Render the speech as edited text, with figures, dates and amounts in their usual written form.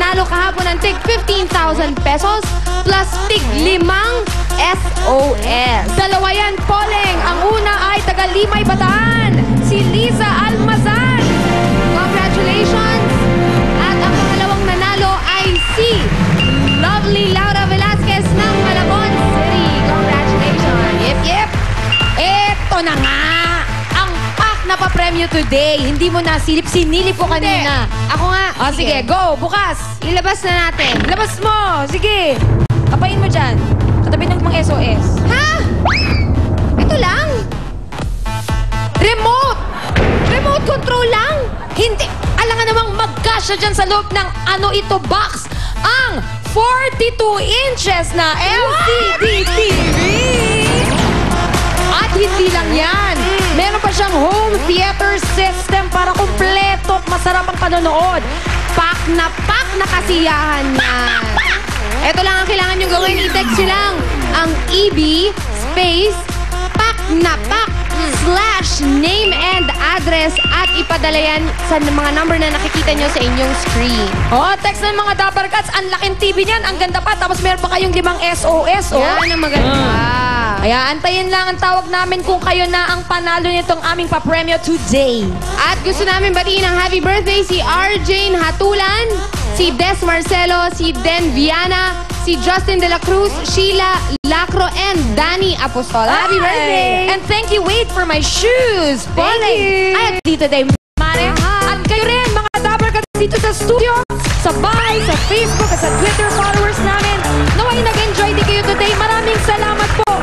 nanalo kahapon ng tig 15,000 pesos plus tig 5 SOS. Dalawa yan, Poleng. Ang una ay taga Limay, Bataan. Si Liza Almazan. Congratulations! At ang pangalawang nanalo ay si Lovely Laura Velasquez ng Malabon City. Congratulations! Yep. Eto na nga. Ang pack na pa-premyo today. Hindi mo nasilip. Sinilip ko kanina. Ako nga. O sige, go. Bukas. Ilabas na natin. Labas mo. Sige. Kapain mo dyan. Katabi ng mga SOS. Ha? Ito lang? Remote! Remote control lang? Hindi. Alangan namang magkasya dyan sa loob ng ano ito box. Ang 42 inches na LCD TV. At hindi lang yan. Meron pa siyang home theater system para kumpleto at masarap ang panonood. Pack na kasiyahan yan. Ito lang ang kailangan nyo gawin. I-text nyo lang ang EB space pack / name and address at ipadala yan sa mga number na nakikita nyo sa inyong screen. Oh, text ng mga Dapper Cats. Ang laking TV niyan. Ang ganda pa. Tapos meron pa kayong 5 SOS. Oh. Yan ang maganda. Kaya antayin lang ang tawag namin kung kayo na ang panalo nitong aming papremyo today. At gusto namin batiin ng happy birthday si RJ Hatulan, si Des Marcelo, si Den Viana, si Justin De La Cruz, Sheila Lacro, and Danny Apostol. Happy birthday! And thank you, Wade, for my shoes. Thank you. At dito day, Mare. At kayo rin, mga Dapper Cats dito sa studio, sa bahay, sa Facebook, at sa Twitter followers namin. Naway nag-enjoy din kayo today. Maraming salamat po.